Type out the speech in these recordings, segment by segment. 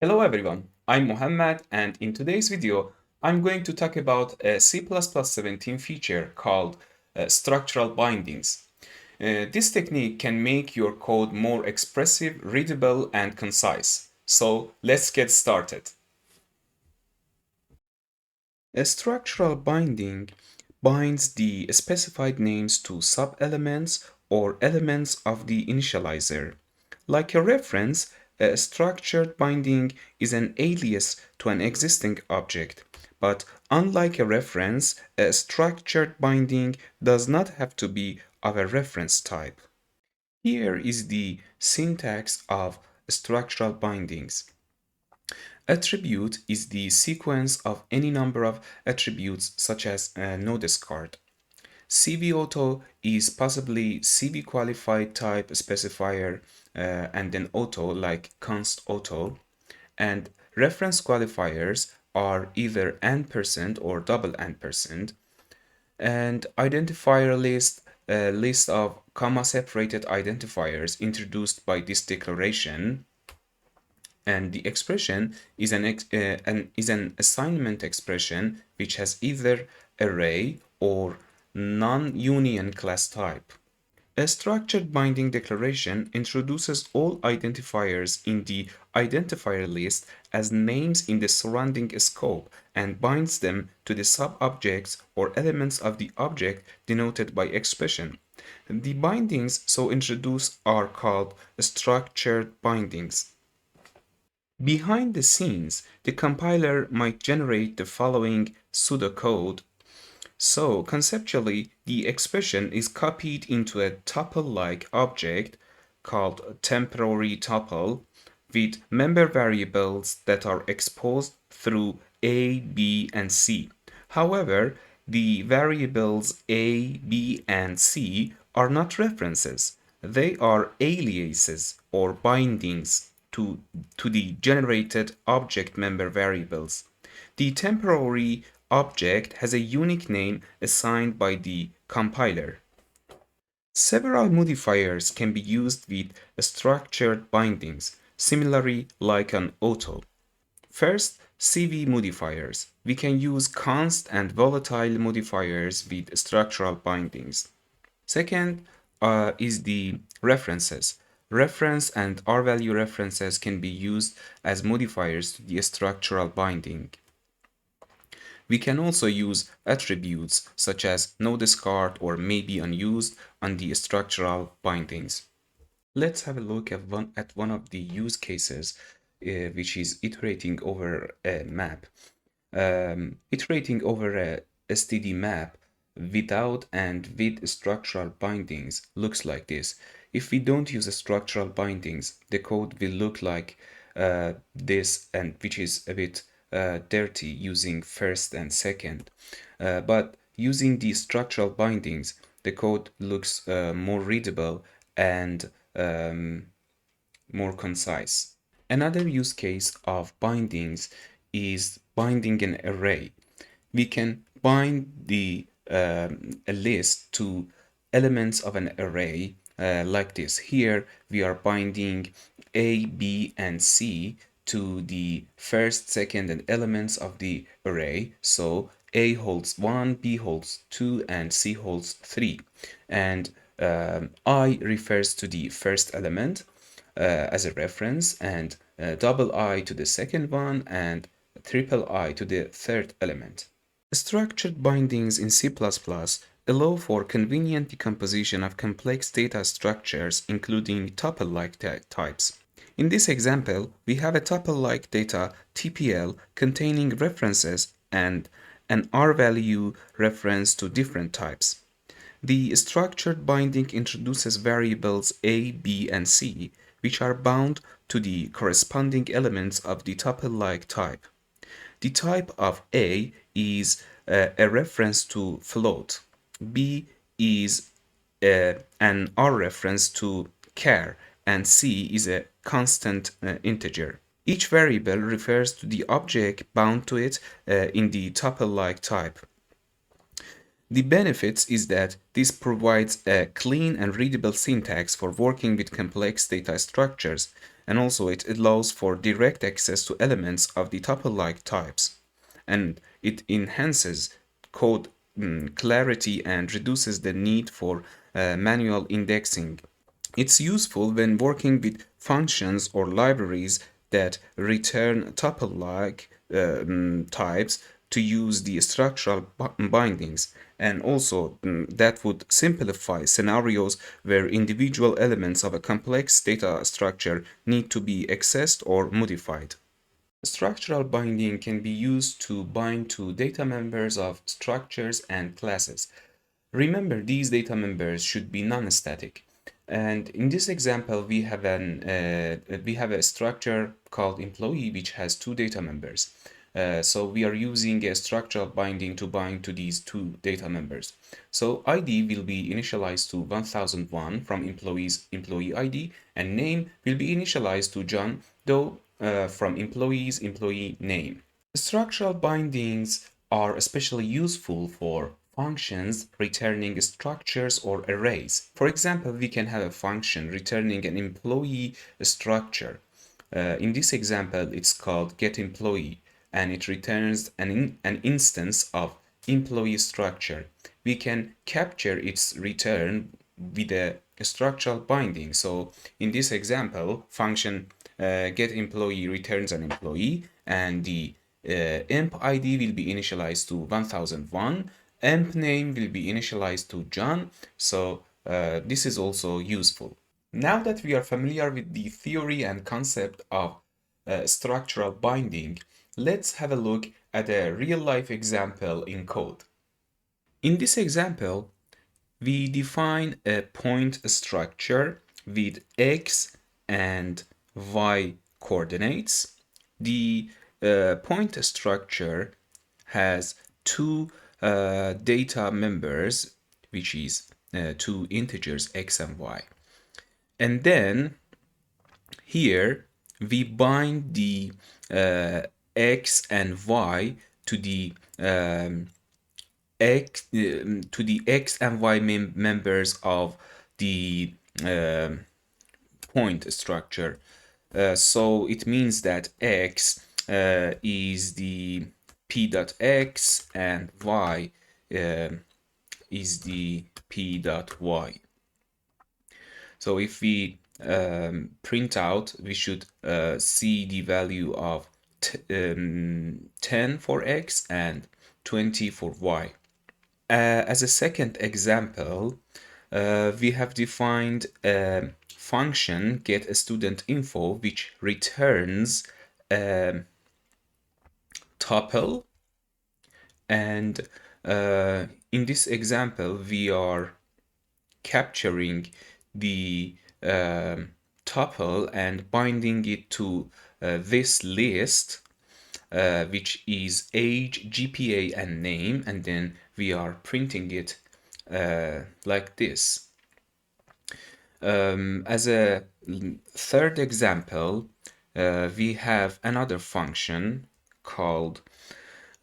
Hello everyone, I'm Mohammad, and in today's video I'm going to talk about a C++17 feature called structural bindings. This technique can make your code more expressive, readable, and concise. So let's get started. A structural binding binds the specified names to sub-elements or elements of the initializer. Like a reference, a structured binding is an alias to an existing object, but unlike a reference, a structured binding does not have to be of a reference type. Here is the syntax of structural bindings. Attribute is the sequence of any number of attributes such as no discard. CVAuto is possibly CV qualified type specifier and then auto like const auto. And reference qualifiers are either %, or double %. And identifier list, a list of comma separated identifiers introduced by this declaration. And the expression is an assignment expression which has either array or non-union class type. A structured binding declaration introduces all identifiers in the identifier list as names in the surrounding scope and binds them to the sub-objects or elements of the object denoted by expression. The bindings so introduced are called structured bindings. Behind the scenes, the compiler might generate the following pseudocode. So, conceptually, the expression is copied into a tuple-like object called temporary tuple with member variables that are exposed through A, B, and C. However, the variables A, B, and C are not references. They are aliases or bindings to the generated object member variables. The temporary object has a unique name assigned by the compiler. Several modifiers can be used with structured bindings, similarly like an auto. First, CV modifiers. We can use const and volatile modifiers with structural bindings. Second is the references. Reference and R-value references can be used as modifiers to the structural binding. We can also use attributes such as no discard or maybe unused on the structural bindings. Let's have a look at one of the use cases, which is iterating over a map. Iterating over a STD map without and with structural bindings looks like this. If we don't use structural bindings, the code will look like this, and which is a bit dirty using first and second. But using the structural bindings, the code looks more readable and more concise. Another use case of bindings is binding an array. We can bind a list to elements of an array like this. Here we are binding A, B, and C to the first, second, and elements of the array. So A holds 1, B holds 2, and C holds 3. And I refers to the first element as a reference, and double I to the second one, and triple I to the third element. Structured bindings in C++ allow for convenient decomposition of complex data structures, including tuple-like types. In this example, we have a tuple-like data TPL containing references and an R-value reference to different types. The structured binding introduces variables A, B, and C, which are bound to the corresponding elements of the tuple-like type. The type of A is a reference to float. B is an R reference to char, and C is a constant integer. Each variable refers to the object bound to it in the tuple-like type. The benefits is that this provides a clean and readable syntax for working with complex data structures, and also it allows for direct access to elements of the tuple-like types, and it enhances code clarity and reduces the need for manual indexing. It's useful when working with functions or libraries that return tuple-like types to use the structural bindings, and also that would simplify scenarios where individual elements of a complex data structure need to be accessed or modified. Structural binding can be used to bind to data members of structures and classes. Remember, these data members should be non-static. And in this example, we have a structure called employee, which has two data members. So we are using a structural binding to bind to these two data members. So ID will be initialized to 1001 from employee ID, and name will be initialized to John Doe from employee name. Structural bindings are especially useful for functions returning structures or arrays. For example, we can have a function returning an employee structure. In this example, it's called getEmployee, and it returns an instance of employee structure. We can capture its return with a structural binding. So in this example, function getEmployee returns an employee, and the emp ID will be initialized to 1001. Emp name will be initialized to John. So this is also useful. Now that we are familiar with the theory and concept of structural binding, let's have a look at a real-life example in code. In this example, we define a point structure with x and y coordinates. The point structure has two data members, which is two integers x and y. And then here we bind the x and y to the x and y members of the point structure. So it means that x is the p dot x and y is the p dot y. So if we print out, we should see the value of 10 for x and 20 for y. As a second example, we have defined a function getStudentInfo, which returns a tuple, and in this example we are capturing the tuple and binding it to this list, which is age, GPA, and name, and then we are printing it like this. As a third example, we have another function called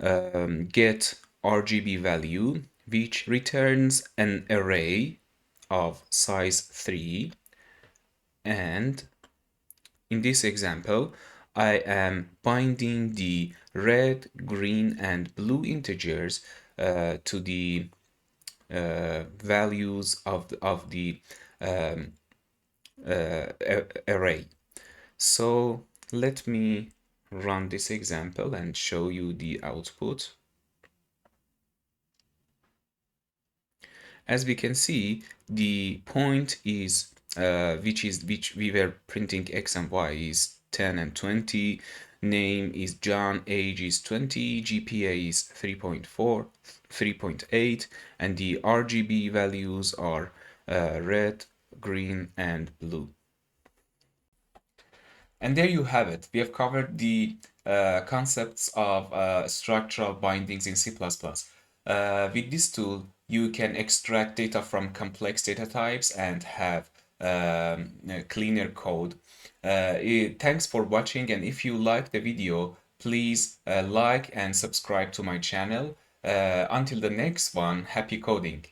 get RGB value, which returns an array of size 3, and in this example I am binding the red, green, and blue integers to the values of the array. So let me run this example and show you the output. As we can see, the point is which we were printing x and y is 10 and 20, name is John, age is 20, GPA is 3.4, 3.8, and the RGB values are red, green, and blue. And there you have it. We have covered the concepts of structural bindings in C++. With this tool, you can extract data from complex data types and have cleaner code. Thanks for watching, and if you like the video, please like and subscribe to my channel. Until the next one, happy coding!